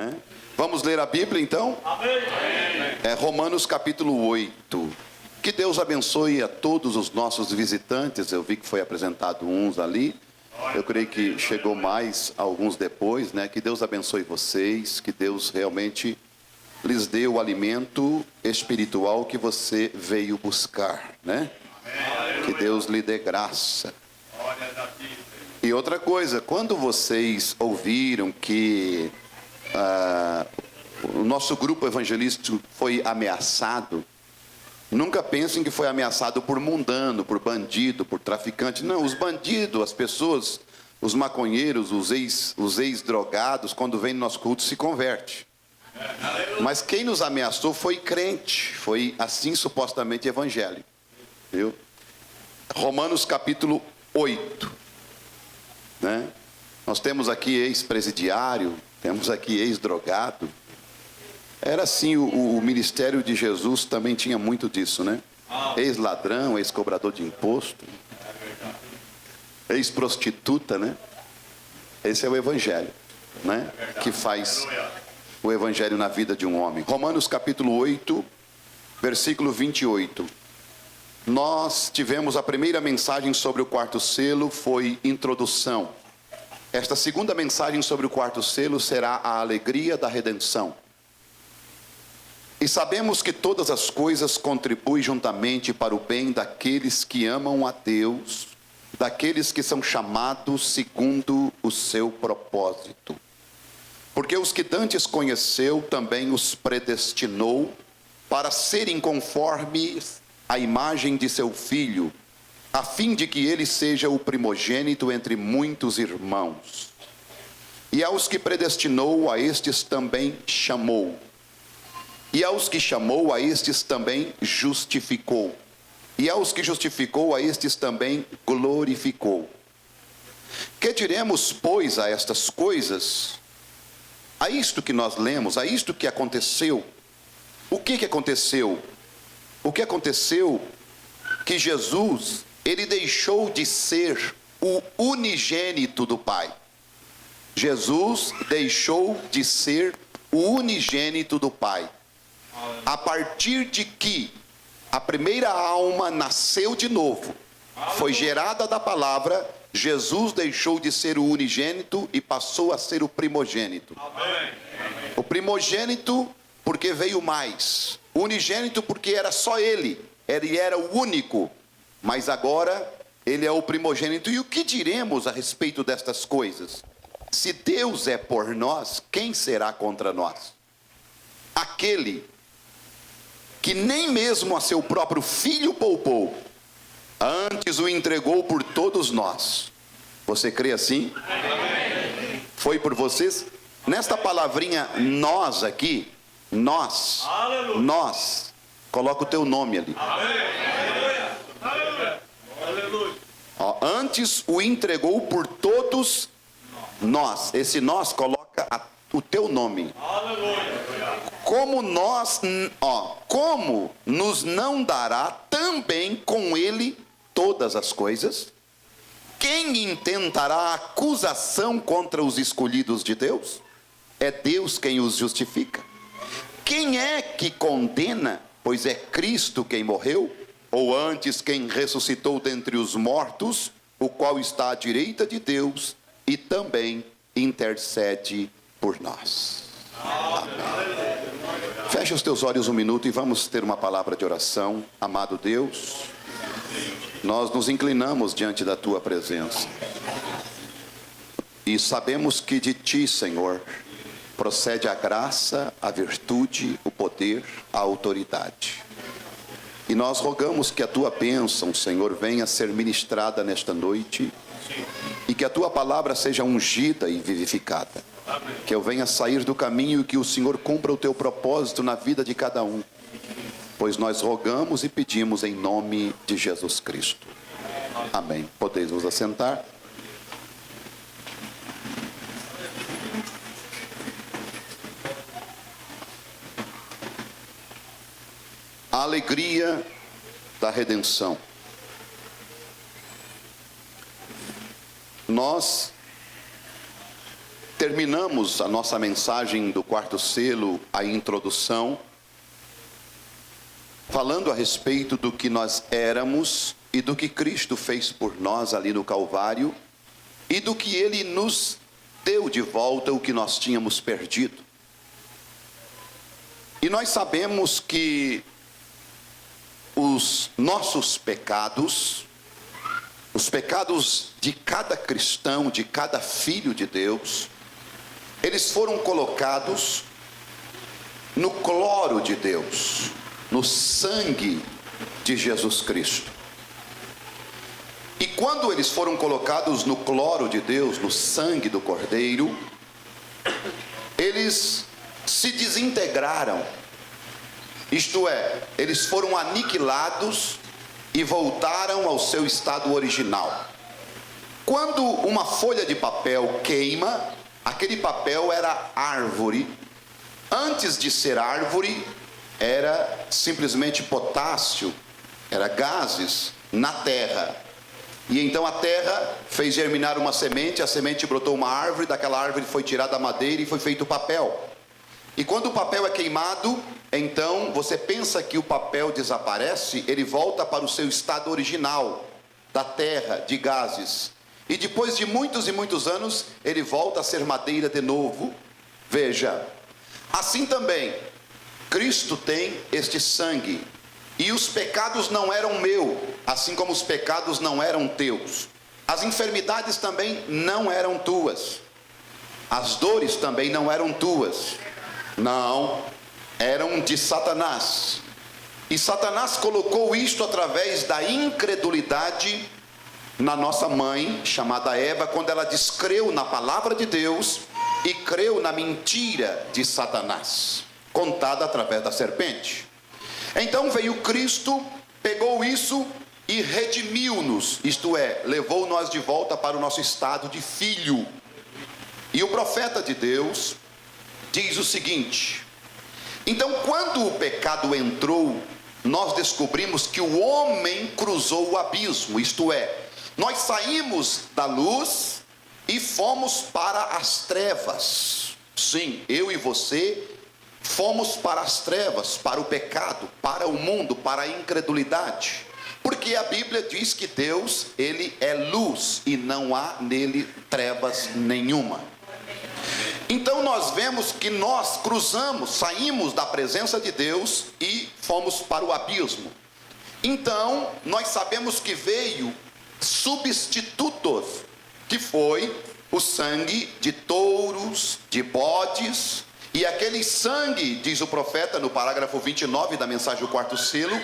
né? Vamos ler a Bíblia então? Amém. É Romanos capítulo 8. Que Deus abençoe a todos os nossos visitantes. Eu vi que foi apresentado uns ali. Eu creio que chegou mais alguns depois, né? Que Deus abençoe vocês, que Deus realmente lhes dê o alimento espiritual que você veio buscar, né? Que Deus lhe dê graça. E outra coisa, quando vocês ouviram que o nosso grupo evangelístico foi ameaçado, nunca pensem que foi ameaçado por mundano, por bandido, por traficante. Não, os bandidos, as pessoas, os maconheiros, os ex-drogados, quando vêm no nosso culto, se converte. Mas quem nos ameaçou foi crente, foi assim supostamente evangélico. Viu? Romanos capítulo 8. Né? Nós temos aqui ex-presidiário, temos aqui ex-drogado. Era assim, o ministério de Jesus também tinha muito disso, né? Ex-ladrão, ex-cobrador de imposto, ex-prostituta, né? Esse é o evangelho, né? Que faz o evangelho na vida de um homem. Romanos capítulo 8, versículo 28. Nós tivemos a primeira mensagem sobre o quarto selo, foi introdução. Esta segunda mensagem sobre o quarto selo será a alegria da redenção. E sabemos que todas as coisas contribuem juntamente para o bem daqueles que amam a Deus, daqueles que são chamados segundo o seu propósito. Porque os que dantes conheceu, também os predestinou para serem conformes à imagem de seu Filho, a fim de que ele seja o primogênito entre muitos irmãos. E aos que predestinou, a estes também chamou. E aos que chamou, a estes também justificou. E aos que justificou, a estes também glorificou. Que diremos, pois, a estas coisas? A isto que nós lemos, a isto que aconteceu. O que aconteceu? O que aconteceu? Que Jesus, ele deixou de ser o unigênito do Pai. Jesus deixou de ser o unigênito do Pai. A partir de que a primeira alma nasceu de novo, foi gerada da palavra, Jesus deixou de ser o unigênito e passou a ser o primogênito. O primogênito porque veio mais. O unigênito porque era só ele era o único. Mas agora ele é o primogênito. E o que diremos a respeito destas coisas? Se Deus é por nós, quem será contra nós? Aquele que nem mesmo a seu próprio filho poupou, antes o entregou por todos nós. Você crê assim? Amém. Foi por vocês? Nesta palavrinha nós aqui, nós, coloca o teu nome ali. Ó, antes o entregou por todos nós. Esse nós coloca o teu nome. Como nos não dará também com ele todas as coisas? Quem intentará acusação contra os escolhidos de Deus? É Deus quem os justifica. Quem é que condena? Pois é Cristo quem morreu, ou antes quem ressuscitou dentre os mortos, o qual está à direita de Deus e também intercede por nós. Amém. Feche os teus olhos um minuto e vamos ter uma palavra de oração. Amado Deus, nós nos inclinamos diante da tua presença e sabemos que de ti, Senhor, procede a graça, a virtude, o poder, a autoridade. E nós rogamos que a tua bênção, Senhor, venha ser ministrada nesta noite e que a tua palavra seja ungida e vivificada. Que eu venha sair do caminho e que o Senhor cumpra o teu propósito na vida de cada um. Pois nós rogamos e pedimos em nome de Jesus Cristo. Amém. Podeis vos assentar. A alegria da redenção. Nós terminamos a nossa mensagem do quarto selo, a introdução, falando a respeito do que nós éramos e do que Cristo fez por nós ali no Calvário e do que Ele nos deu de volta o que nós tínhamos perdido. E nós sabemos que os nossos pecados, os pecados de cada cristão, de cada filho de Deus, eles foram colocados no cloro de Deus, no sangue de Jesus Cristo. E quando eles foram colocados no cloro de Deus, no sangue do Cordeiro, eles se desintegraram, isto é, eles foram aniquilados e voltaram ao seu estado original. Quando uma folha de papel queima, aquele papel era árvore. Antes de ser árvore, era simplesmente potássio, era gases na terra. E então a terra fez germinar uma semente, a semente brotou uma árvore, daquela árvore foi tirada a madeira e foi feito o papel. E quando o papel é queimado, então você pensa que o papel desaparece, ele volta para o seu estado original, da terra, de gases. E depois de muitos e muitos anos, ele volta a ser madeira de novo. Veja, assim também, Cristo tem este sangue. E os pecados não eram meus, assim como os pecados não eram teus. As enfermidades também não eram tuas. As dores também não eram tuas. Não, eram de Satanás. E Satanás colocou isto através da incredulidade na nossa mãe, chamada Eva, quando ela descreu na palavra de Deus e creu na mentira de Satanás, contada através da serpente. Então veio Cristo, pegou isso e redimiu-nos, isto é, levou nós de volta para o nosso estado de filho. E o profeta de Deus diz o seguinte: então quando o pecado entrou, nós descobrimos que o homem cruzou o abismo, isto é, nós saímos da luz e fomos para as trevas. Sim, eu e você fomos para as trevas, para o pecado, para o mundo, para a incredulidade. Porque a Bíblia diz que Deus, Ele é luz e não há nele trevas nenhuma. Então nós vemos que nós cruzamos, saímos da presença de Deus e fomos para o abismo. Então nós sabemos que veio substitutos, que foi o sangue de touros, de bodes. E aquele sangue, diz o profeta no parágrafo 29 da mensagem do quarto selo,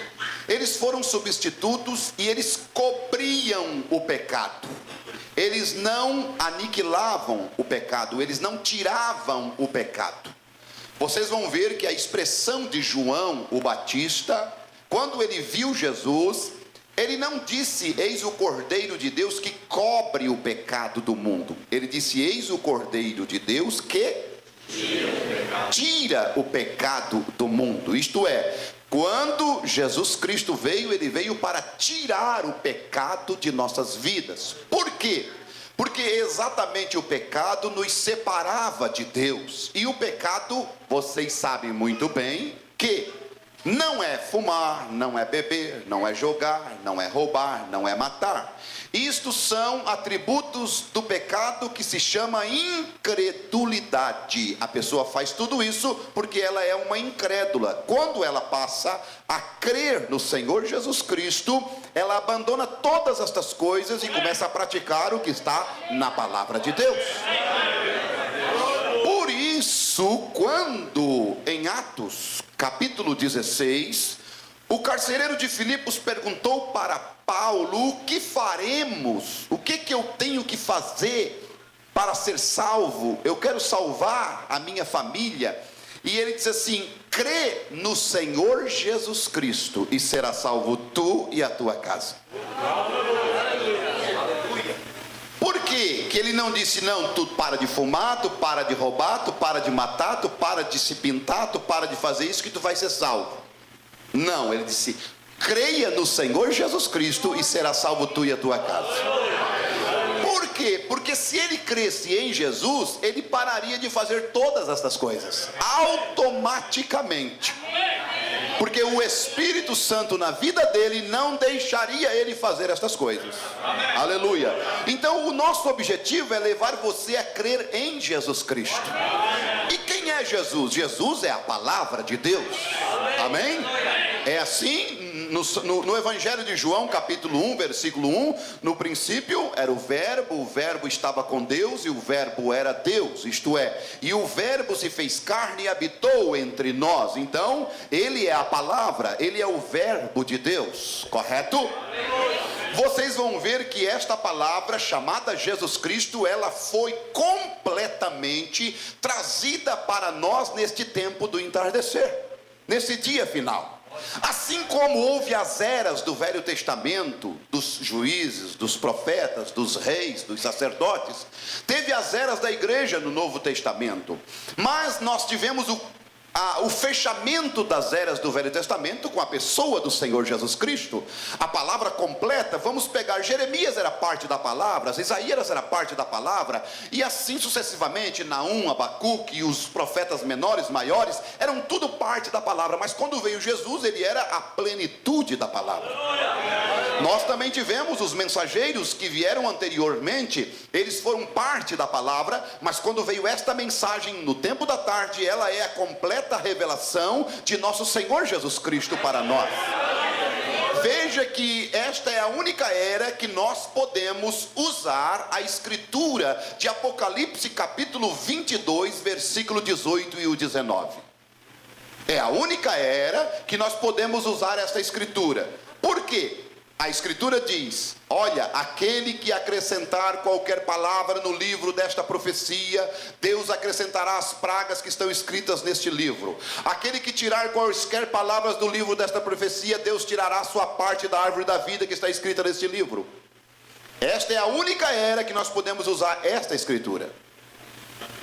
eles foram substitutos e eles cobriam o pecado. Eles não aniquilavam o pecado, eles não tiravam o pecado. Vocês vão ver que a expressão de João, o Batista, quando ele viu Jesus, ele não disse, eis o Cordeiro de Deus que cobre o pecado do mundo. Ele disse, eis o Cordeiro de Deus que tira o pecado do mundo. Isto é, quando Jesus Cristo veio, Ele veio para tirar o pecado de nossas vidas. Por quê? Porque exatamente o pecado nos separava de Deus. E o pecado, vocês sabem muito bem, que não é fumar, não é beber, não é jogar, não é roubar, não é matar. Isto são atributos do pecado que se chama incredulidade. A pessoa faz tudo isso porque ela é uma incrédula. Quando ela passa a crer no Senhor Jesus Cristo, ela abandona todas estas coisas e começa a praticar o que está na palavra de Deus. Por isso, quando em Atos capítulo 16, o carcereiro de Filipos perguntou para Paulo, o que faremos? O que eu tenho que fazer para ser salvo? Eu quero salvar a minha família. E ele disse assim, crê no Senhor Jesus Cristo e será salvo tu e a tua casa. Por quê? Que ele não disse, não, tu para de fumar, tu para de roubar, tu para de matar, tu para de se pintar, tu para de fazer isso que tu vai ser salvo. Não, ele disse, creia no Senhor Jesus Cristo e será salvo tu e a tua casa. Por quê? quê? Porque se ele cresce em Jesus, ele pararia de fazer todas essas coisas automaticamente. Porque o Espírito Santo na vida dele não deixaria ele fazer estas coisas. Amém. Aleluia. Então o nosso objetivo é levar você a crer em Jesus Cristo. E quem é Jesus? Jesus é a palavra de Deus. Amém? É assim no Evangelho de João, capítulo 1, versículo 1, no princípio era o verbo estava com Deus e o verbo era Deus, isto é, e o verbo se fez carne e habitou entre nós. Então, ele é a palavra, ele é o verbo de Deus, correto? Vocês vão ver que esta palavra chamada Jesus Cristo, ela foi completamente trazida para nós neste tempo do entardecer, nesse dia final. Assim como houve as eras do Velho Testamento, dos juízes, dos profetas, dos reis, dos sacerdotes, teve as eras da igreja no Novo Testamento. Mas nós tivemos o fechamento das eras do Velho Testamento com a pessoa do Senhor Jesus Cristo, a palavra completa. Vamos pegar, Jeremias era parte da palavra, Isaías era parte da palavra, e assim sucessivamente, Naum, Abacuque e os profetas menores, maiores, eram tudo parte da palavra. Mas quando veio Jesus, ele era a plenitude da palavra. Nós também tivemos os mensageiros que vieram anteriormente, eles foram parte da palavra, mas quando veio esta mensagem no tempo da tarde, ela é a completa revelação de nosso Senhor Jesus Cristo para nós. Veja que esta é a única era que nós podemos usar a escritura de Apocalipse capítulo 22, versículo 18 e o 19. É a única era que nós podemos usar esta escritura. Por quê? A escritura diz: olha, aquele que acrescentar qualquer palavra no livro desta profecia, Deus acrescentará as pragas que estão escritas neste livro. Aquele que tirar quaisquer palavras do livro desta profecia, Deus tirará a sua parte da árvore da vida que está escrita neste livro. Esta é a única era que nós podemos usar esta escritura.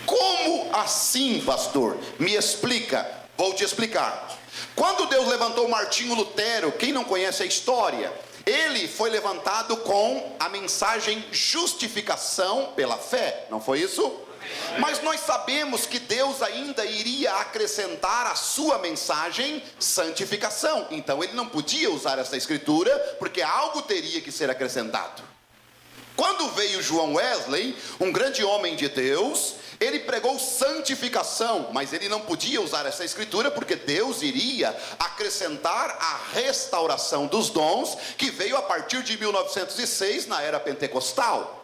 Como assim, pastor? Me explica. Vou te explicar. Quando Deus levantou Martinho Lutero, quem não conhece a história, ele foi levantado com a mensagem justificação pela fé, não foi isso? Mas nós sabemos que Deus ainda iria acrescentar à sua mensagem santificação. Então ele não podia usar essa escritura, porque algo teria que ser acrescentado. Quando veio João Wesley, um grande homem de Deus, ele pregou santificação, mas ele não podia usar essa escritura, porque Deus iria acrescentar a restauração dos dons, que veio a partir de 1906, na era pentecostal.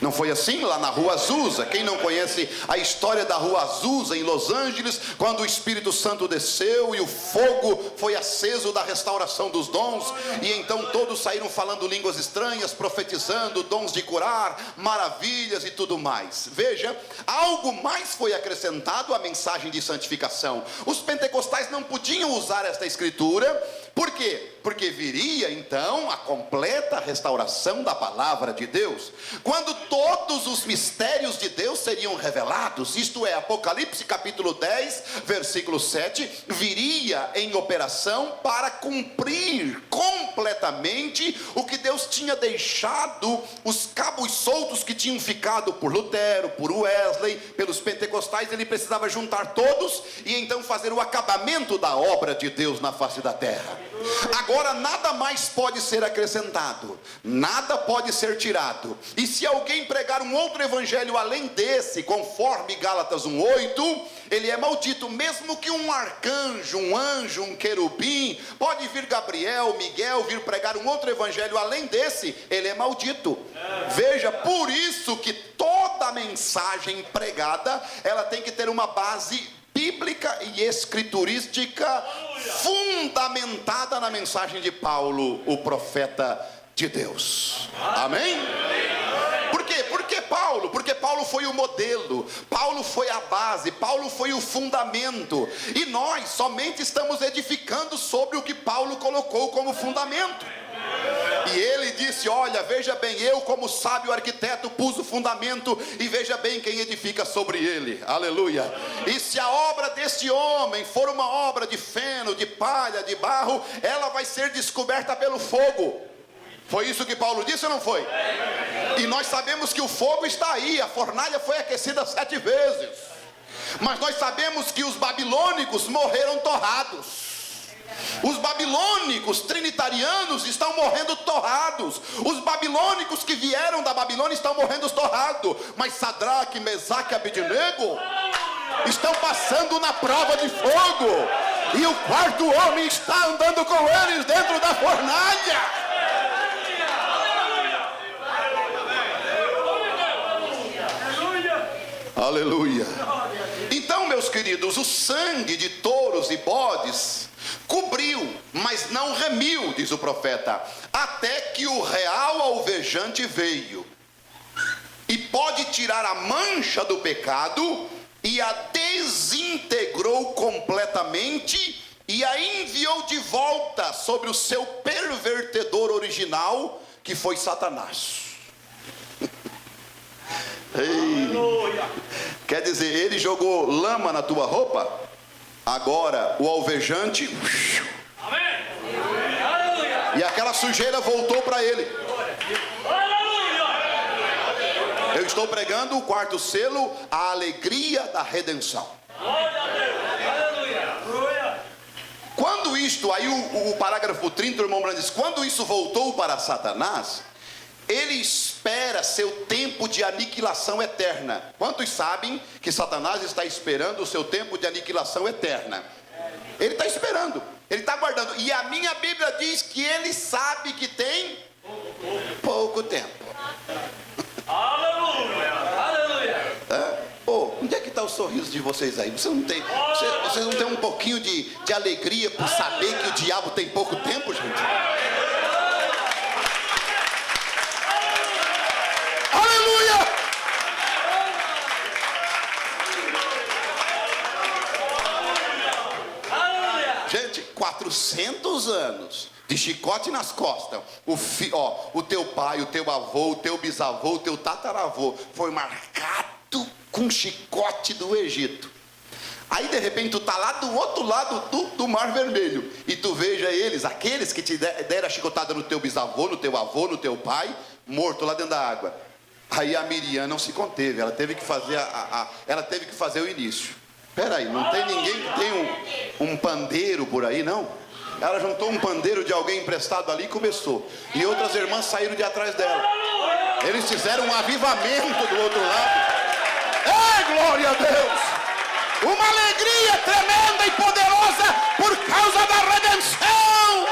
Não foi assim lá na Rua Azusa? Quem não conhece a história da Rua Azusa em Los Angeles, quando o Espírito Santo desceu e o fogo foi aceso da restauração dos dons, e então todos saíram falando línguas estranhas, profetizando, dons de curar, maravilhas e tudo mais. Veja, algo mais foi acrescentado à mensagem de santificação. Os pentecostais não podiam usar esta escritura. Por quê? Porque viria então a completa restauração da palavra de Deus, quando todos os mistérios de Deus seriam revelados, isto é, Apocalipse capítulo 10, versículo 7, viria em operação para cumprir completamente o que Deus tinha deixado, os cabos soltos que tinham ficado por Lutero, por Wesley, pelos pentecostais. Ele precisava juntar todos e então fazer o acabamento da obra de Deus na face da terra. Agora nada mais pode ser acrescentado, nada pode ser tirado. E se alguém pregar um outro evangelho além desse, conforme Gálatas 1:8, ele é maldito. Mesmo que um arcanjo, um anjo, um querubim, pode vir Gabriel, Miguel, vir pregar um outro evangelho além desse, ele é maldito. Veja, por isso que toda mensagem pregada, ela tem que ter uma base bíblica e escriturística fundamentada na mensagem de Paulo, o profeta de Deus. Amém? Por quê? Porque Paulo foi o modelo, Paulo foi a base, Paulo foi o fundamento, e nós somente estamos edificando sobre o que Paulo colocou como fundamento. E ele disse: olha, veja bem, eu como sábio arquiteto pus o fundamento, e veja bem quem edifica sobre ele. Aleluia. E se a obra deste homem for uma obra de feno, de palha, de barro, ela vai ser descoberta pelo fogo. Foi isso que Paulo disse ou não foi? E nós sabemos que o fogo está aí, a fornalha foi aquecida 7 vezes. Mas nós sabemos que os babilônicos morreram torrados. Os babilônicos trinitarianos estão morrendo torrados. Os babilônicos que vieram da Babilônia estão morrendo torrados. Mas Sadraque, Mesaque e Abednego estão passando na prova de fogo. E o quarto homem está andando com eles dentro da fornalha. Aleluia. Então, meus queridos, o sangue de touros e bodes cobriu, mas não remiu, diz o profeta, até que o real alvejante veio e pode tirar a mancha do pecado e a desintegrou completamente e a enviou de volta sobre o seu pervertedor original, que foi Satanás. Quer dizer, ele jogou lama na tua roupa, agora o alvejante, e aquela sujeira voltou para ele. Eu estou pregando o quarto selo, a alegria da redenção. Quando isto, aí o parágrafo 30, o irmão Brandes, quando isso voltou para Satanás, ele espera seu tempo de aniquilação eterna. Quantos sabem que Satanás está esperando o seu tempo de aniquilação eterna? Ele está esperando, ele está aguardando. E a minha Bíblia diz que ele sabe que tem pouco tempo. Aleluia! Aleluia! Onde é que está o sorriso de vocês aí? Vocês não têm um pouquinho de alegria por saber que o diabo tem pouco tempo, gente? Gente, 400 anos de chicote nas costas. O teu pai, o teu avô, o teu bisavô, o teu tataravô foi marcado com chicote do Egito. Aí de repente tu tá lá do outro lado do Mar Vermelho e tu veja eles, aqueles que te deram a chicotada no teu bisavô, no teu avô, no teu pai, morto lá dentro da água. Aí a Miriam não se conteve, ela teve que fazer o início. Peraí, não tem ninguém que tem um pandeiro por aí, não? Ela juntou um pandeiro de alguém emprestado ali e começou. E outras irmãs saíram de atrás dela. Eles fizeram um avivamento do outro lado. Ei, glória a Deus! Uma alegria tremenda e poderosa por causa da redenção.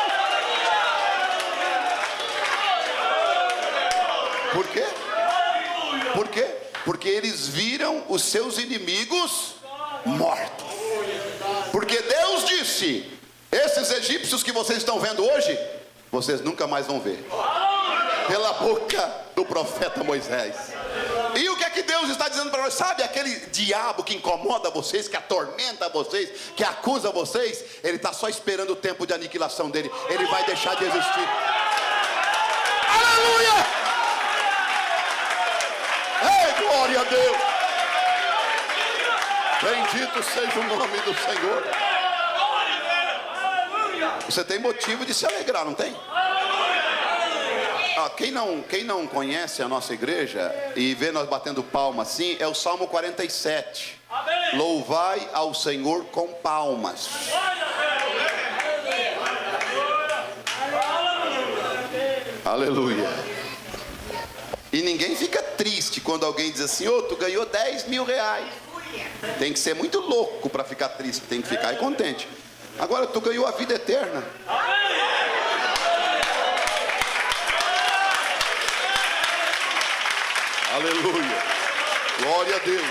Por quê? Por quê? Porque eles viram os seus inimigos mortos. Porque Deus disse: esses egípcios que vocês estão vendo hoje, vocês nunca mais vão ver. Pela boca do profeta Moisés. E o que é que Deus está dizendo para nós? Sabe aquele diabo que incomoda vocês, que atormenta vocês, que acusa vocês? Ele está só esperando o tempo de aniquilação dele. Ele vai deixar de existir. Aleluia! Ei, glória a Deus! Bendito seja o nome do Senhor. Você tem motivo de se alegrar, não tem? Quem não conhece a nossa igreja e vê nós batendo palma assim, é o Salmo 47. Louvai ao Senhor com palmas. Aleluia. E ninguém fica triste quando alguém diz assim: tu ganhou 10 mil reais. Tem que ser muito louco para ficar triste, tem que ficar contente. Agora tu ganhou a vida eterna. Aleluia, glória a Deus.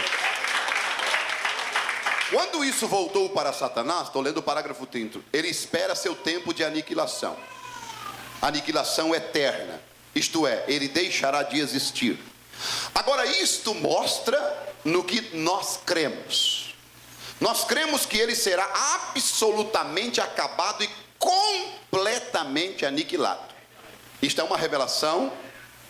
Quando isso voltou para Satanás, estou lendo o parágrafo 30, ele espera seu tempo de aniquilação. Aniquilação eterna, isto é, ele deixará de existir. Agora isto mostra no que nós cremos. Nós cremos que ele será absolutamente acabado e completamente aniquilado. Isto é uma revelação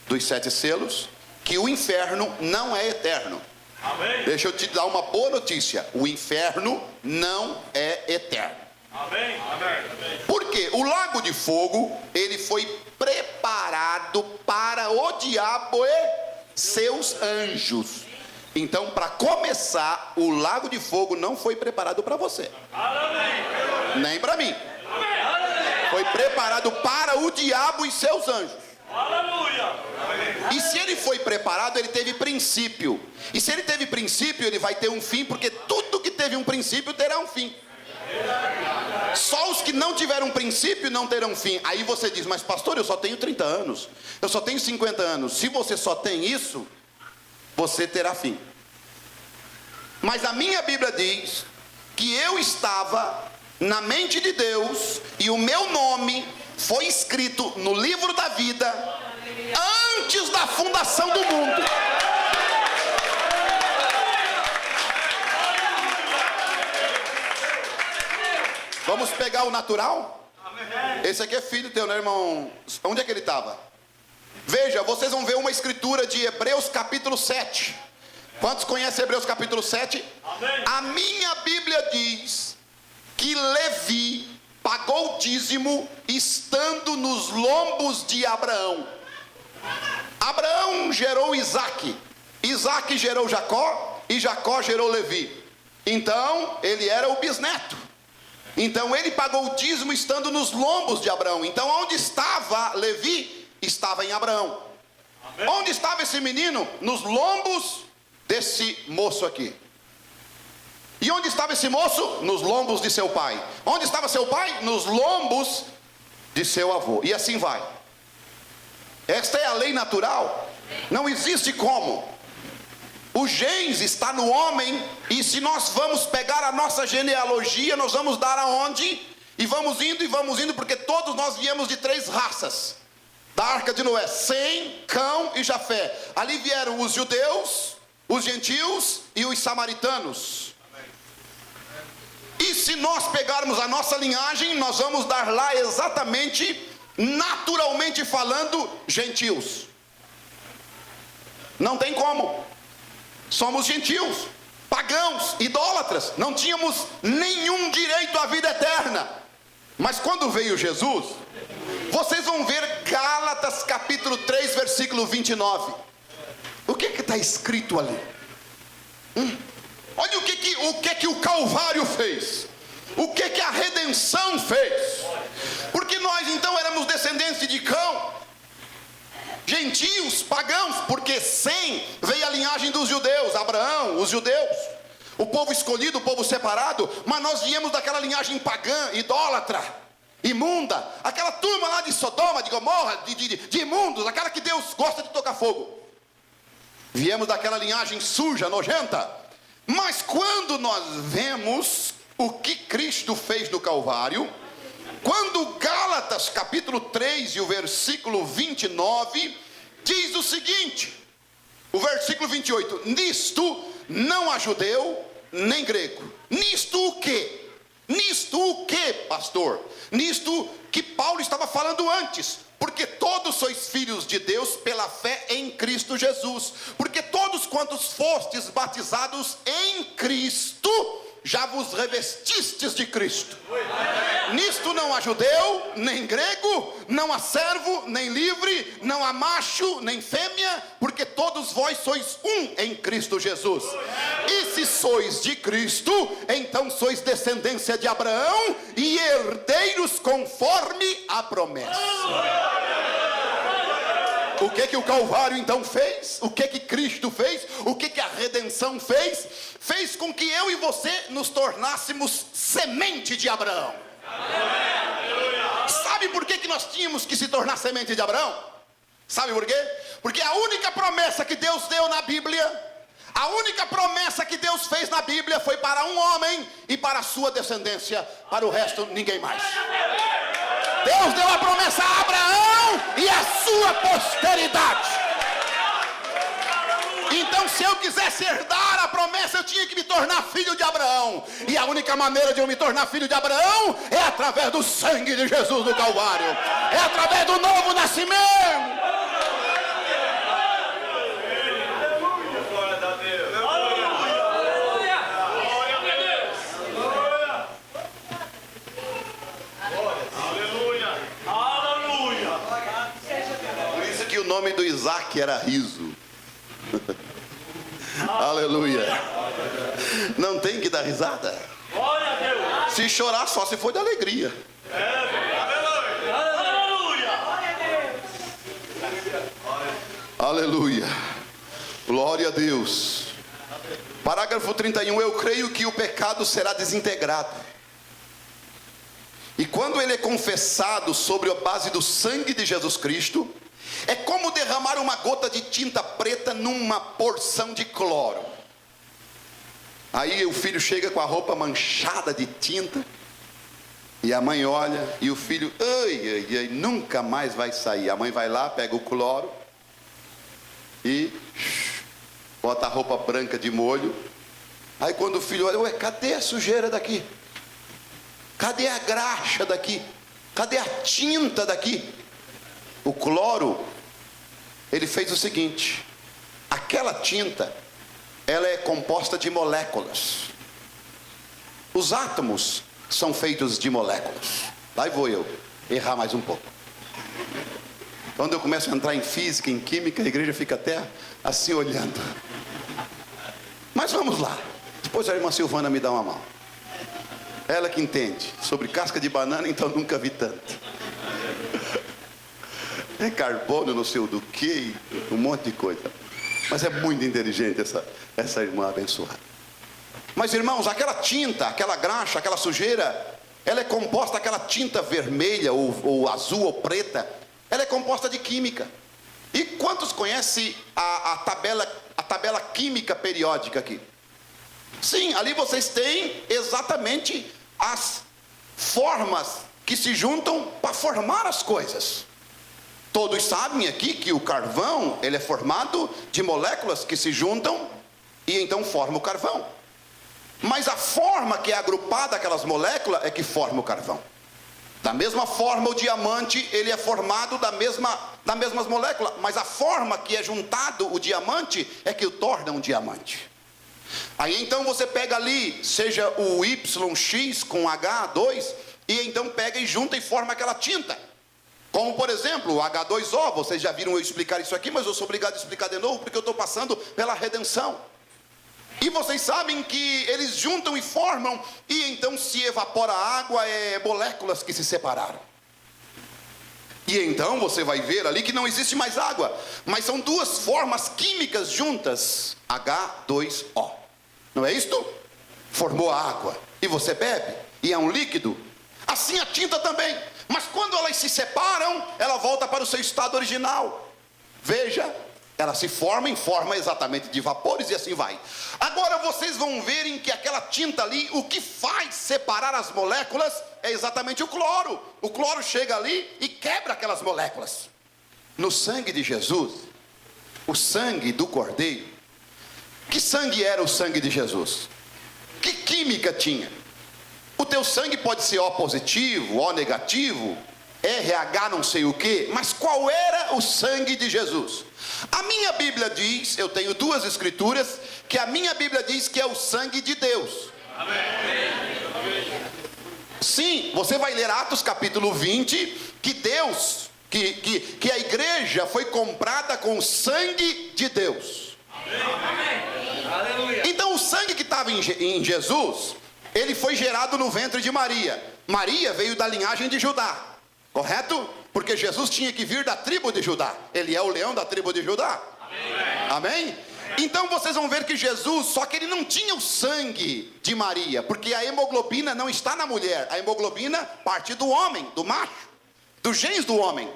dos 7 selos, que o inferno não é eterno. Amém. Deixa eu te dar uma boa notícia: o inferno não é eterno. Amém. Amém. Porque o lago de fogo, ele foi preparado preparado para o diabo e seus anjos. Então, para começar, o lago de fogo não foi preparado para você, nem para mim. Foi preparado para o diabo e seus anjos. E se ele foi preparado, ele teve princípio. E se ele teve princípio, ele vai ter um fim, porque tudo que teve um princípio terá um fim. Só os que não tiveram princípio não terão fim. Aí você diz, mas pastor, eu só tenho 30 anos, eu só tenho 50 anos. Se você só tem isso, você terá fim. Mas a minha Bíblia diz que eu estava na mente de Deus e o meu nome foi escrito no livro da vida antes da fundação do mundo. Vamos pegar o natural? Esse aqui é filho teu, né, irmão? Onde é que ele estava? Veja, vocês vão ver uma escritura de Hebreus capítulo 7. Quantos conhecem Hebreus capítulo 7? A minha Bíblia diz que Levi pagou o dízimo estando nos lombos de Abraão. Abraão gerou Isaque, Isaque gerou Jacó e Jacó gerou Levi. Então ele era o bisneto. Então ele pagou o dízimo estando nos lombos de Abraão. Então onde estava Levi? Estava em Abraão. Onde estava esse menino? Nos lombos desse moço aqui. E onde estava esse moço? Nos lombos de seu pai. Onde estava seu pai? Nos lombos de seu avô. E assim vai. Esta é a lei natural. Não existe como. O genes está no homem. E se nós vamos pegar a nossa genealogia, nós vamos dar aonde? E vamos indo, porque todos nós viemos de 3 raças. Da arca de Noé, Sem, Cão e Jafé. Ali vieram os judeus, os gentios e os samaritanos. E se nós pegarmos a nossa linhagem, nós vamos dar lá exatamente, naturalmente falando, gentios. Não tem como. Somos gentios, pagãos, idólatras. Não tínhamos nenhum direito à vida eterna. Mas quando veio Jesus, vocês vão ver Gálatas capítulo 3, versículo 29. O que está escrito ali? Olha o que o Calvário fez. O que a redenção fez. Porque nós então éramos descendentes de Cão, gentios, pagãos. Porque Sem veio a linhagem dos judeus, Abraão, os judeus, o povo escolhido, o povo separado. Mas nós viemos daquela linhagem pagã, idólatra, imunda. Aquela turma lá de Sodoma, de Gomorra, de imundos. Aquela que Deus gosta de tocar fogo. Viemos daquela linhagem suja, nojenta. Mas quando nós vemos o que Cristo fez no Calvário, quando Gálatas capítulo 3 e o versículo 29 diz o seguinte, o versículo 28, nisto não há judeu nem grego. Nisto o quê? Nisto o quê, pastor? Nisto que Paulo estava falando antes. Porque todos sois filhos de Deus pela fé em Cristo Jesus. Porque todos quantos fostes batizados em Cristo, já vos revestistes de Cristo. Nisto não há judeu, nem grego, não há servo, nem livre, não há macho, nem fêmea, porque todos vós sois um em Cristo Jesus. E se sois de Cristo, então sois descendência de Abraão e herdeiros conforme a promessa. O que o Calvário então fez? O que Cristo fez? O que a redenção fez? Fez com que eu e você nos tornássemos semente de Abraão. Sabe por que nós tínhamos que se tornar semente de Abraão? Sabe por quê? Porque a única promessa que Deus deu na Bíblia, a única promessa que Deus fez na Bíblia foi para um homem e para a sua descendência. Para o resto, ninguém mais. Deus deu a promessa a Abraão e a sua posteridade. Então, se eu quisesse herdar a promessa, eu tinha que me tornar filho de Abraão. E a única maneira de eu me tornar filho de Abraão é através do sangue de Jesus do Calvário. É através do novo nascimento. nome do Isaac era Riso. Aleluia. Não tem que dar risada. Glória a Deus. Se chorar, só se for de alegria. Aleluia. Glória a Deus. Parágrafo 31. Eu creio que o pecado será desintegrado. E quando ele é confessado sobre a base do sangue de Jesus Cristo, é como derramar uma gota de tinta preta numa porção de cloro. Aí o filho chega com a roupa manchada de tinta, e a mãe olha, e o filho, ai, ai, ai, nunca mais vai sair. A mãe vai lá, pega o cloro e bota a roupa branca de molho. Aí quando o filho olha, ué, cadê a sujeira daqui? Cadê a graxa daqui? Cadê a tinta daqui? O cloro, ele fez o seguinte: aquela tinta, ela é composta de moléculas. Os átomos são feitos de moléculas. Lá vou eu errar mais um pouco. Quando eu começo a entrar em física, em química, a igreja fica até assim olhando. Mas vamos lá. Depois a irmã Silvana me dá uma mão. Ela que entende sobre casca de banana, então nunca vi tanto. É carbono, não sei o do que, um monte de coisa. Mas é muito inteligente essa irmã abençoada. Mas irmãos, aquela tinta, aquela graxa, aquela sujeira, ela é composta, aquela tinta vermelha ou azul ou preta, ela é composta de química. E quantos conhecem a tabela química periódica aqui? Sim, ali vocês têm exatamente as formas que se juntam para formar as coisas. Todos sabem aqui que o carvão, ele é formado de moléculas que se juntam e então forma o carvão. Mas a forma que é agrupada aquelas moléculas é que forma o carvão. Da mesma forma o diamante, ele é formado das mesmas moléculas, mas a forma que é juntado o diamante é que o torna um diamante. Aí então você pega ali, seja o YX com H2, e então pega e junta e forma aquela tinta. Como por exemplo o H2O, vocês já viram eu explicar isso aqui, mas eu sou obrigado a explicar de novo, porque eu estou passando pela redenção. E vocês sabem que eles juntam e formam, e então se evapora a água, moléculas que se separaram. E então você vai ver ali que não existe mais água, mas são duas formas químicas juntas, H2O. Não é isto? Formou a água, e você bebe, e é um líquido. Assim a tinta também. Mas quando elas se separam, ela volta para o seu estado original. Veja, ela se forma em forma exatamente de vapores e assim vai. Agora vocês vão verem que aquela tinta ali, o que faz separar as moléculas é exatamente o cloro. O cloro chega ali e quebra aquelas moléculas. No sangue de Jesus, o sangue do Cordeiro, que sangue era o sangue de Jesus? Que química tinha? O teu sangue pode ser O positivo, O negativo, RH não sei o que, mas qual era o sangue de Jesus? A minha Bíblia diz, eu tenho duas escrituras, que a minha Bíblia diz que é o sangue de Deus. Amém. Sim, você vai ler Atos capítulo 20, que Deus, que a igreja foi comprada com o sangue de Deus. Amém. Então o sangue que estava em Jesus, ele foi gerado no ventre de Maria. Maria veio da linhagem de Judá, correto? Porque Jesus tinha que vir da tribo de Judá. Ele é o leão da tribo de Judá. Amém? Então vocês vão ver que Jesus, só que ele não tinha o sangue de Maria, porque a hemoglobina não está na mulher. A hemoglobina parte do homem, do macho, dos genes do homem.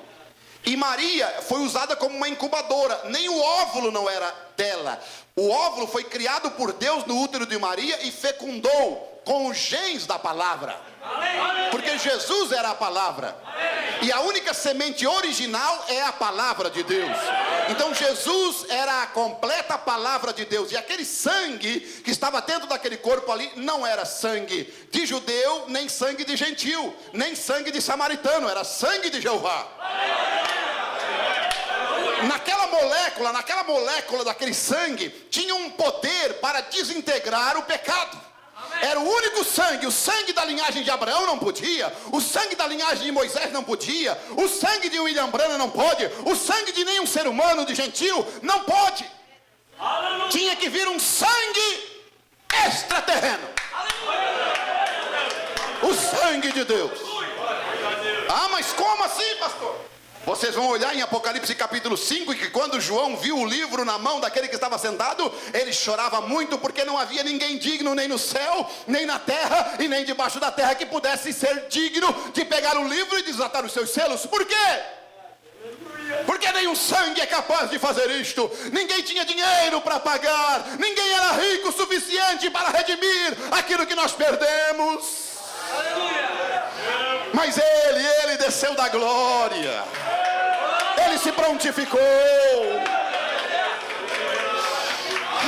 E Maria foi usada como uma incubadora. Nem o óvulo não era dela. O óvulo foi criado por Deus no útero de Maria e fecundou com os genes da palavra. Porque Jesus era a palavra. E a única semente original é a palavra de Deus. Então Jesus era a completa palavra de Deus. E aquele sangue que estava dentro daquele corpo ali não era sangue de judeu, nem sangue de gentil, nem sangue de samaritano. Era sangue de Jeová. Naquela molécula daquele sangue tinha um poder para desintegrar o pecado. Era o único sangue, o sangue da linhagem de Abraão não podia, o sangue da linhagem de Moisés não podia, o sangue de William Branham não pode, o sangue de nenhum ser humano, de gentil, não pode. Tinha que vir um sangue extraterreno. O sangue de Deus. Ah, mas como assim, pastor? Vocês vão olhar em Apocalipse capítulo 5, que quando João viu o livro na mão daquele que estava sentado, ele chorava muito, porque não havia ninguém digno, nem no céu, nem na terra, e nem debaixo da terra, que pudesse ser digno de pegar o livro e desatar os seus selos. Por quê? Porque nenhum sangue é capaz de fazer isto. Ninguém tinha dinheiro para pagar, ninguém era rico o suficiente para redimir aquilo que nós perdemos. Mas ele desceu da glória, ele se prontificou.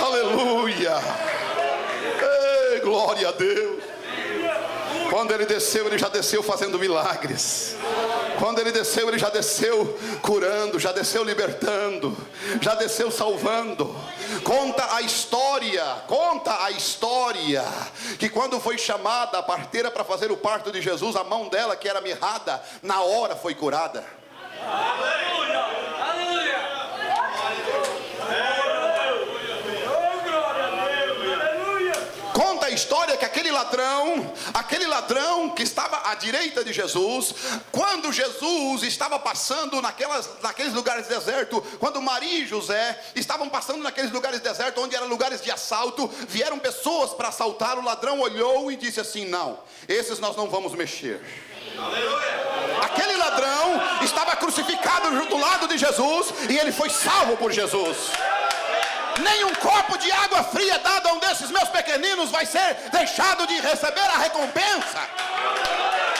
Aleluia. Ei, glória a Deus. Quando ele desceu, ele já desceu fazendo milagres. Quando ele desceu, ele já desceu curando, já desceu libertando, já desceu salvando. Conta a história, que quando foi chamada a parteira para fazer o parto de Jesus, a mão dela, que era mirrada, na hora foi curada. Aleluia! Aleluia! Conta a história que aquele ladrão que estava à direita de Jesus, quando Jesus estava passando naqueles lugares desertos, quando Maria e José estavam passando naqueles lugares desertos, onde eram lugares de assalto, vieram pessoas para assaltar. O ladrão olhou e disse assim: não, esses nós não vamos mexer. Aquele ladrão estava crucificado do lado de Jesus, e ele foi salvo por Jesus. Nem um copo de água fria dado a um desses meus pequeninos vai ser deixado de receber a recompensa.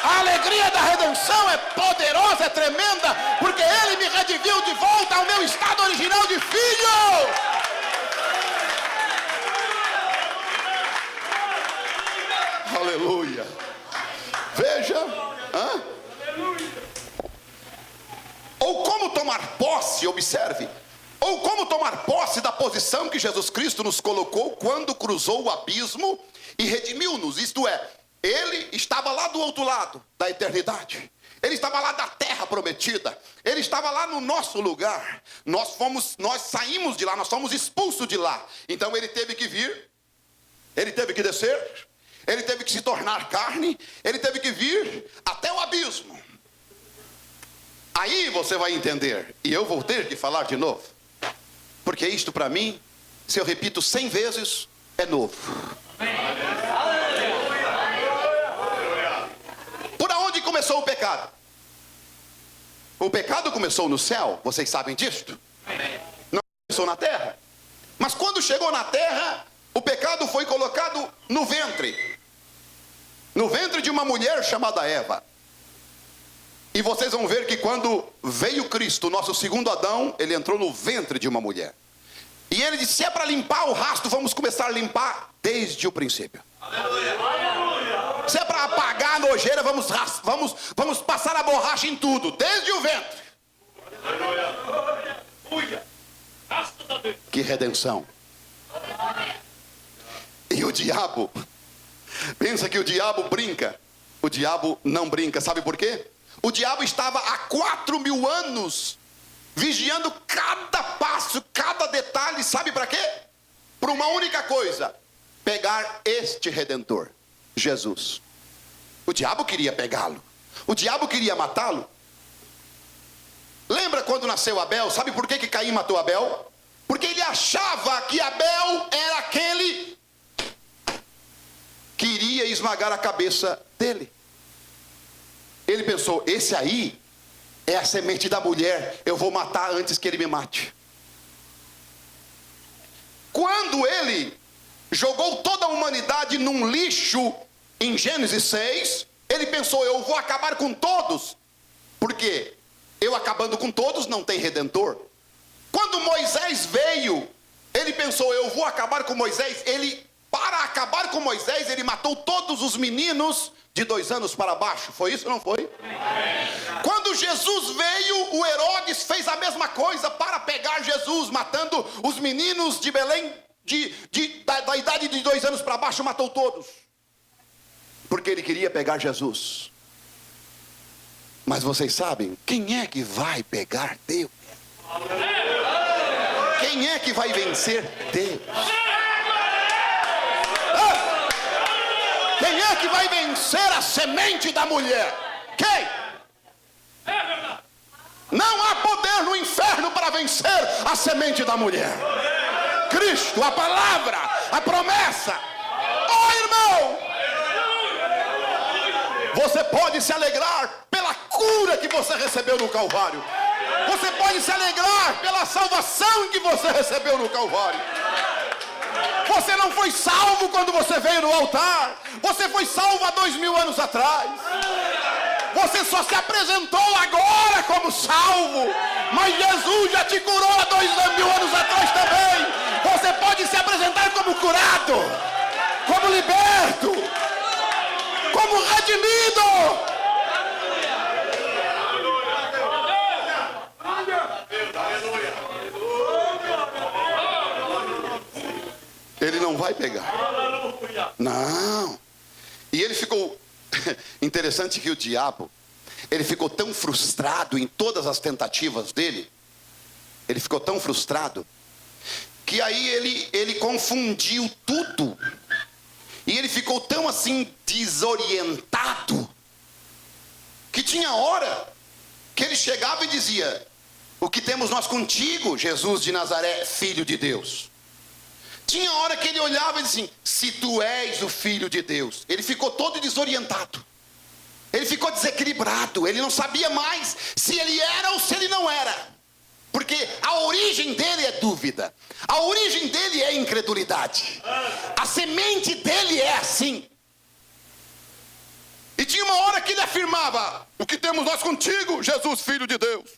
A alegria da redenção é poderosa, é tremenda, porque ele me redimiu de volta ao meu estado original de filho. Aleluia. Veja, ou como tomar posse, observe, ou como tomar posse da posição que Jesus Cristo nos colocou quando cruzou o abismo e redimiu-nos. Isto é, ele estava lá do outro lado da eternidade, ele estava lá da terra prometida, ele estava lá no nosso lugar. Nós saímos de lá, nós fomos expulsos de lá. Então ele teve que vir, ele teve que descer, ele teve que se tornar carne, ele teve que vir até o abismo. Aí você vai entender, e eu vou ter que falar de novo, porque isto para mim, se eu repito 100 vezes, é novo. Por onde começou o pecado? O pecado começou no céu, vocês sabem disto? Não começou na terra. Mas quando chegou na terra, o pecado foi colocado no ventre de uma mulher chamada Eva. E vocês vão ver que quando veio Cristo, nosso segundo Adão, ele entrou no ventre de uma mulher. E ele disse: se é para limpar o rastro, vamos começar a limpar desde o princípio. Aleluia. Se é para apagar a nojeira, vamos passar a borracha em tudo, desde o ventre. Aleluia. Que redenção. E o diabo, pensa que o diabo brinca. O diabo não brinca, sabe por quê? O diabo estava há 4.000 anos vigiando cada passo, cada detalhe. Sabe para quê? Para uma única coisa: pegar este Redentor, Jesus. O diabo queria pegá-lo, o diabo queria matá-lo. Lembra quando nasceu Abel? Sabe por que Caim matou Abel? Porque ele achava que Abel era aquele que iria esmagar a cabeça dele. Ele pensou: esse aí é a semente da mulher, eu vou matar antes que ele me mate. Quando ele jogou toda a humanidade num lixo em Gênesis 6, ele pensou: eu vou acabar com todos, porque eu acabando com todos não tem redentor. Quando Moisés veio, ele pensou: eu vou acabar com Moisés. Para acabar com Moisés, ele matou todos os meninos de 2 anos para baixo. Foi isso ou não foi? Quando Jesus veio, o Herodes fez a mesma coisa para pegar Jesus, matando os meninos de Belém, da idade de 2 anos para baixo, matou todos. porque ele queria pegar Jesus. Mas vocês sabem, quem é que vai pegar Deus? Quem é que vai vencer Deus? Quem é que vai vencer a semente da mulher? Quem? Não há poder no inferno para vencer a semente da mulher. Cristo, a palavra, a promessa. Oh, irmão, você pode se alegrar pela cura que você recebeu no Calvário. Você pode se alegrar pela salvação que você recebeu no Calvário. Você não foi salvo quando você veio no altar. Você foi salvo há 2000 anos atrás. Você só se apresentou agora como salvo. Mas Jesus já te curou há 2000 anos atrás também. Você pode se apresentar como curado, como liberto, como redimido. Ele não vai pegar. Não. E ele ficou... Interessante que o diabo, ele ficou tão frustrado em todas as tentativas dele. Ele ficou tão frustrado que aí ele confundiu tudo. E ele ficou tão assim desorientado que tinha hora que ele chegava e dizia: o que temos nós contigo, Jesus de Nazaré, filho de Deus? Tinha hora que ele olhava e dizia assim: se tu és o filho de Deus. Ele ficou todo desorientado. Ele ficou desequilibrado. Ele não sabia mais se ele era ou se ele não era. Porque a origem dele é dúvida. A origem dele é incredulidade. A semente dele é assim. E tinha uma hora que ele afirmava: o que temos nós contigo, Jesus, filho de Deus?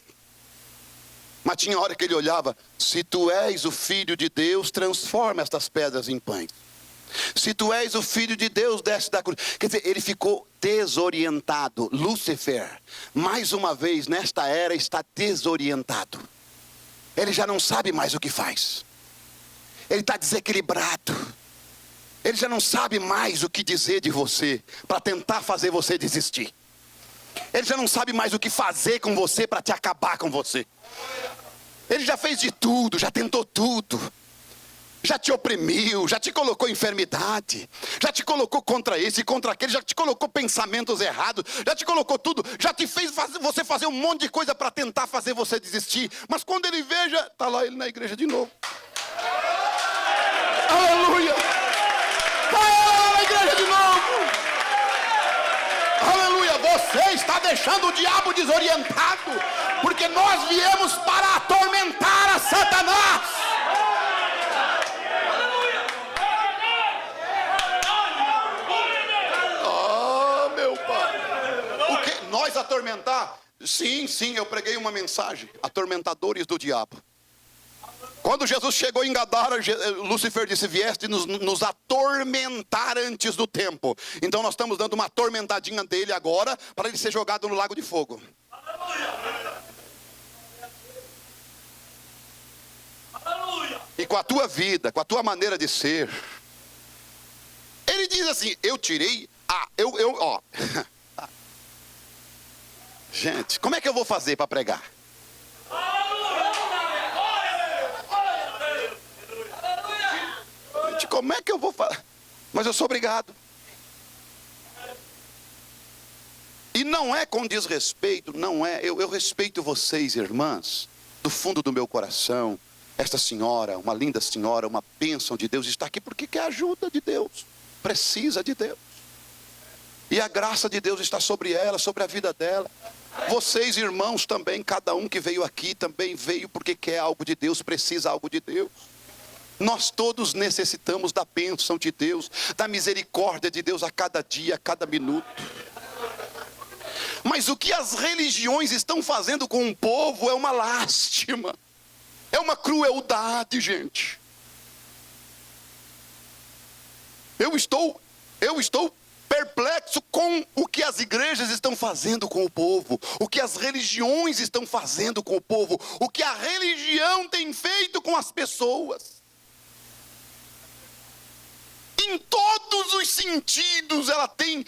Mas tinha hora que ele olhava: se tu és o filho de Deus, transforma estas pedras em pães. Se tu és o filho de Deus, desce da cruz. Quer dizer, ele ficou desorientado. Lúcifer, mais uma vez nesta era, está desorientado. Ele já não sabe mais o que faz. Ele está desequilibrado. Ele já não sabe mais o que dizer de você para tentar fazer você desistir. Ele já não sabe mais o que fazer com você para te acabar com você. Ele já fez de tudo, já tentou tudo. Já te oprimiu, já te colocou enfermidade, já te colocou contra esse e contra aquele, já te colocou pensamentos errados, já te colocou tudo, já te fez você fazer um monte de coisa para tentar fazer você desistir. Mas quando ele veja, está lá ele na igreja de novo. Aleluia! Está lá na igreja de novo. Aleluia! Você está deixando o diabo desorientado, porque nós viemos para atormentar a Satanás. Nós atormentar? Sim, eu preguei uma mensagem: atormentadores do diabo. Quando Jesus chegou em Gadara, Lúcifer disse: vieste nos atormentar antes do tempo. Então nós estamos dando uma atormentadinha dele agora, para ele ser jogado no lago de fogo. E com a tua vida, com a tua maneira de ser, ele diz assim: eu tirei ó. Gente, como é que eu vou fazer para pregar? Gente, como é que eu vou fazer? Mas eu sou obrigado. E não é com desrespeito, não é. Eu respeito vocês, irmãs, do fundo do meu coração. Esta senhora, uma linda senhora, uma bênção de Deus, está aqui porque quer ajuda de Deus. Precisa de Deus. E a graça de Deus está sobre ela, sobre a vida dela. Vocês, irmãos, também, cada um que veio aqui também veio porque quer algo de Deus, precisa algo de Deus. Nós todos necessitamos da bênção de Deus, da misericórdia de Deus a cada dia, a cada minuto. Mas o que as religiões estão fazendo com o povo é uma lástima, é uma crueldade, gente. Eu estou perplexo com o que as igrejas estão fazendo com o povo, o que as religiões estão fazendo com o povo, o que a religião tem feito com as pessoas. em todos os sentidos, ela tem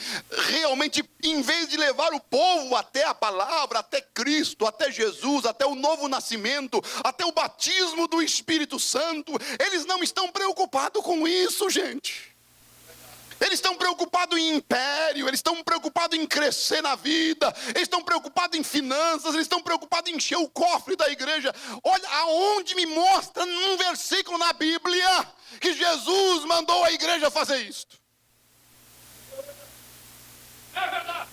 realmente, em vez de levar o povo até a palavra, até Cristo, até Jesus, até o novo nascimento, até o batismo do Espírito Santo, eles não estão preocupados com isso, gente. Eles estão preocupados em império, eles estão preocupados em crescer na vida, eles estão preocupados em finanças, eles estão preocupados em encher o cofre da igreja. Olha aonde me mostra num versículo na Bíblia que Jesus mandou a igreja fazer isto. É verdade.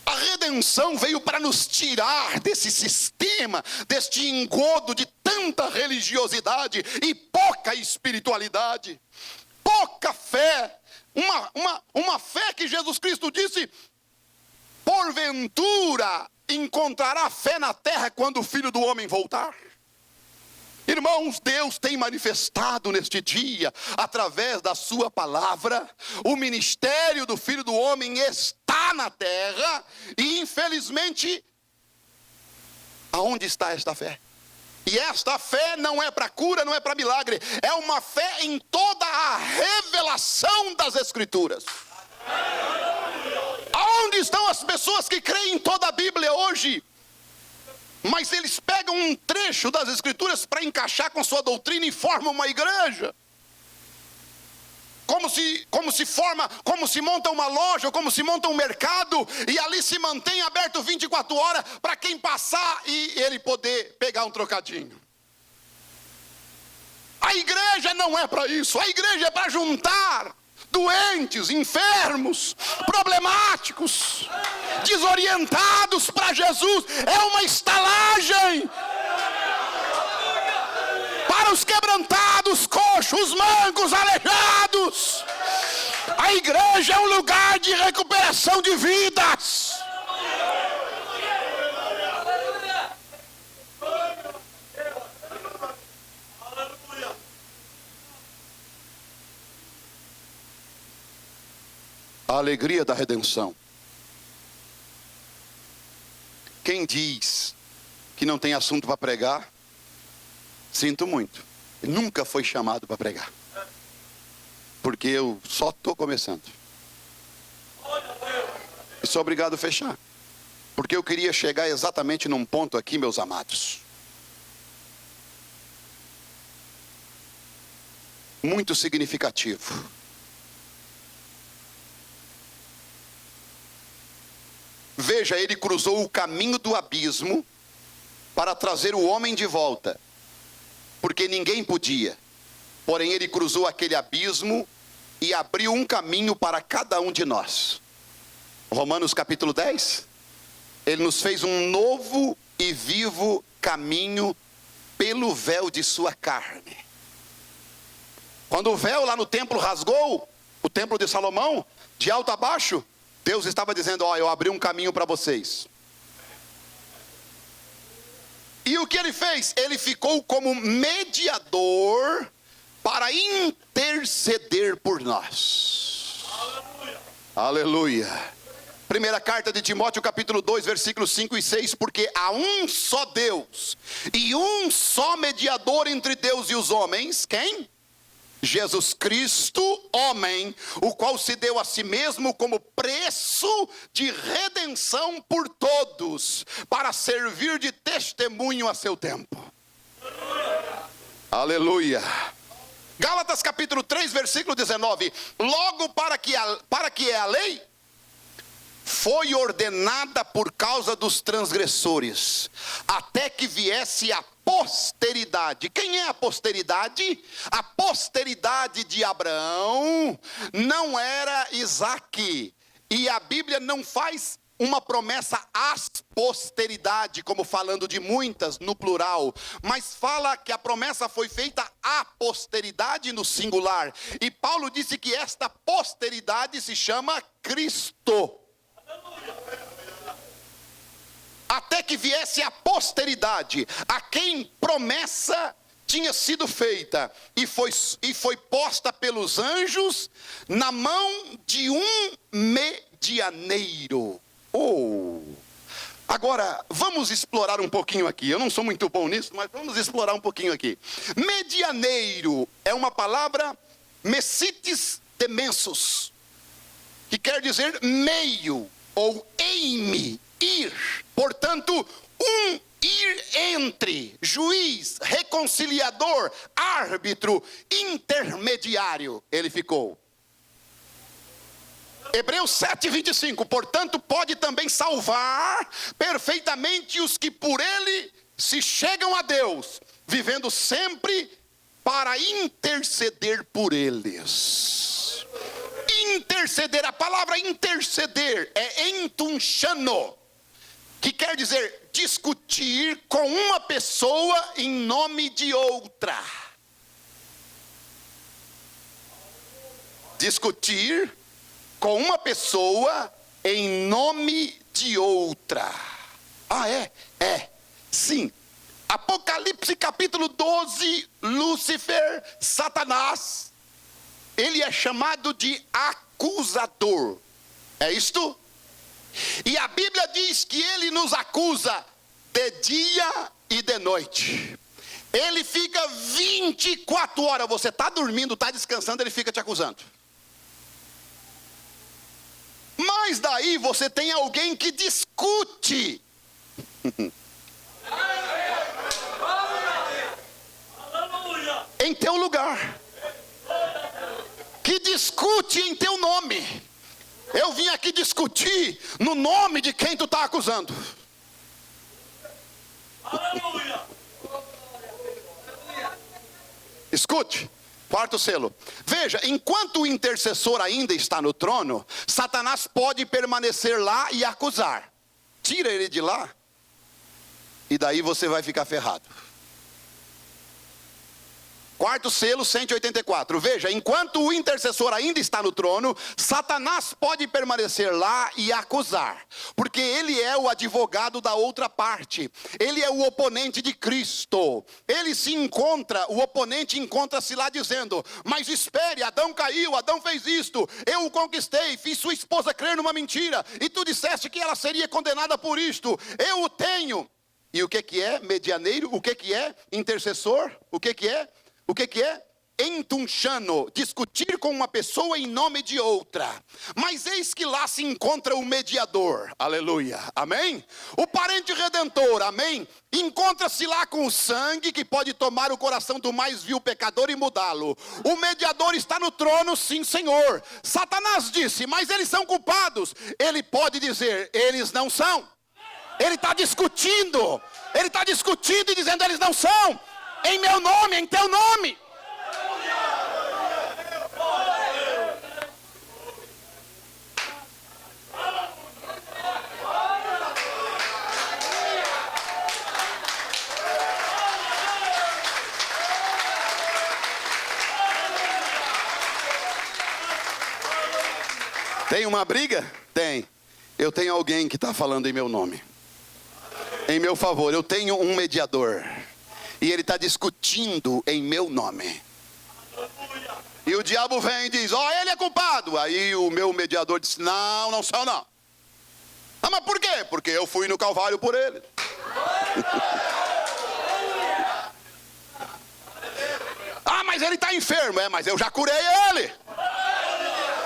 A redenção veio para nos tirar desse sistema, deste engodo de tanta religiosidade e pouca espiritualidade, pouca fé, uma fé que Jesus Cristo disse: porventura encontrará fé na terra quando o Filho do Homem voltar? Irmãos, Deus tem manifestado neste dia, através da sua palavra, o ministério do Filho do Homem está na terra, e infelizmente, aonde está esta fé? E esta fé não é para cura, não é para milagre, é uma fé em toda a revelação das Escrituras. Aonde estão as pessoas que creem em toda a Bíblia hoje? Mas eles pegam um trecho das Escrituras para encaixar com sua doutrina e formam uma igreja. Como se monta uma loja, ou como se monta um mercado, e ali se mantém aberto 24 horas para quem passar e ele poder pegar um trocadinho. A igreja não é para isso, a igreja é para juntar doentes, enfermos, problemáticos, desorientados para Jesus. É uma estalagem para os quebrantados, coxos, mancos, aleijados. A igreja é um lugar de recuperação de vidas. A alegria da redenção. Quem diz que não tem assunto para pregar, sinto muito, nunca foi chamado para pregar, porque eu só estou começando. E sou obrigado a fechar, porque eu queria chegar exatamente num ponto aqui, meus amados, muito significativo. Veja, ele cruzou o caminho do abismo para trazer o homem de volta, porque ninguém podia. Porém, ele cruzou aquele abismo e abriu um caminho para cada um de nós. Romanos capítulo 10, ele nos fez um novo e vivo caminho pelo véu de sua carne. Quando o véu lá no templo rasgou, o templo de Salomão, de alto a baixo, Deus estava dizendo: ó, eu abri um caminho para vocês. E o que ele fez? Ele ficou como mediador para interceder por nós. Aleluia. Primeira carta de Timóteo capítulo 2, versículos 5 e 6. Porque há um só Deus e um só mediador entre Deus e os homens. Quem? Jesus Cristo, homem, o qual se deu a si mesmo como preço de redenção por todos, para servir de testemunho a seu tempo. Aleluia. Gálatas capítulo 3, versículo 19. Logo para que é a lei, foi ordenada por causa dos transgressores, até que viesse a posteridade. Quem é a posteridade? A posteridade de Abraão não era Isaque. E a Bíblia não faz uma promessa às posteridade, como falando de muitas no plural, mas fala que a promessa foi feita à posteridade no singular. E Paulo disse que esta posteridade se chama Cristo. Até que viesse a posteridade, a quem promessa tinha sido feita, e foi posta pelos anjos na mão de um medianeiro. Agora, vamos explorar um pouquinho aqui. Eu não sou muito bom nisso, mas vamos explorar um pouquinho aqui. Medianeiro é uma palavra mesites temensos, que quer dizer meio, ou eime, ir. Portanto, ir entre, juiz, reconciliador, árbitro, intermediário, ele ficou. Hebreus 7:25, portanto pode também salvar perfeitamente os que por ele se chegam a Deus, vivendo sempre para interceder por eles. Interceder, a palavra interceder é entunchano, que quer dizer discutir com uma pessoa em nome de outra. Discutir com uma pessoa em nome de outra. Ah, sim. Apocalipse capítulo 12, Lúcifer, Satanás, ele é chamado de acusador. É isto? E a Bíblia diz que ele nos acusa de dia e de noite. Ele fica 24 horas, você está dormindo, está descansando, ele fica te acusando. Mas daí você tem alguém que discute. Em teu lugar. Que discute em teu nome. Eu vim aqui discutir no nome de quem tu está acusando. Escute. Quarto selo. Veja, enquanto o intercessor ainda está no trono, Satanás pode permanecer lá e acusar. Tira ele de lá, e daí você vai ficar ferrado. Quarto selo, 184. Veja, enquanto o intercessor ainda está no trono, Satanás pode permanecer lá e acusar, porque ele é o advogado da outra parte. Ele é o oponente de Cristo. O oponente encontra-se lá dizendo: mas espere, Adão caiu, Adão fez isto, eu o conquistei, fiz sua esposa crer numa mentira, e tu disseste que ela seria condenada por isto, eu o tenho. E o que é medianeiro? O que é intercessor? O que é? O que é? Entunchano, discutir com uma pessoa em nome de outra. Mas eis que lá se encontra o mediador, aleluia, amém? O parente redentor, amém? Encontra-se lá com o sangue que pode tomar o coração do mais vil pecador e mudá-lo. O mediador está no trono, sim, Senhor. Satanás disse: mas eles são culpados. Ele pode dizer: eles não são. Ele está discutindo e dizendo: eles não são. Em meu nome, em teu nome. Tem uma briga? Tem. Eu tenho alguém que está falando em meu nome, em meu favor. Eu tenho um mediador, e ele está discutindo em meu nome. E o diabo vem e diz: ó, ele é culpado. Aí o meu mediador diz: não, não sou não. Ah, mas por quê? Porque eu fui no Calvário por ele. Ah, mas ele está enfermo. É, mas eu já curei ele.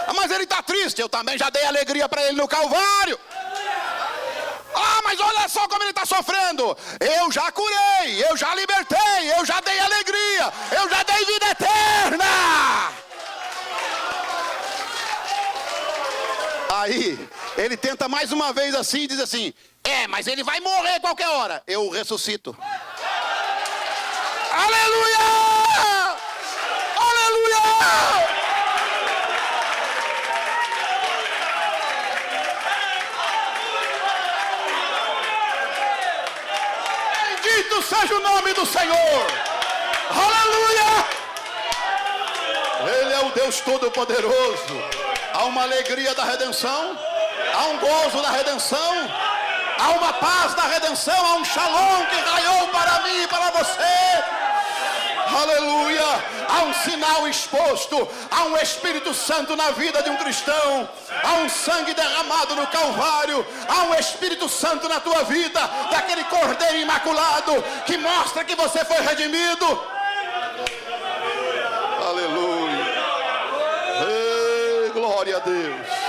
Ah, mas ele está triste. Eu também já dei alegria para ele no Calvário. Ah, mas olha só como ele está sofrendo. Eu já curei, eu já libertei, eu já dei alegria, eu já dei vida eterna. Aí ele tenta mais uma vez assim e diz assim: é, mas ele vai morrer qualquer hora. Eu ressuscito. Aleluia! Aleluia! Bendito seja o nome do Senhor. Aleluia! Ele é o Deus Todo-Poderoso. Há uma alegria da redenção, há um gozo da redenção, há uma paz da redenção, há um shalom que raiou para mim e para você. Aleluia! Há um sinal exposto, há um Espírito Santo na vida de um cristão, há um sangue derramado no Calvário, há um Espírito Santo na tua vida, daquele Cordeiro Imaculado que mostra que você foi redimido. Aleluia! Ei, glória a Deus!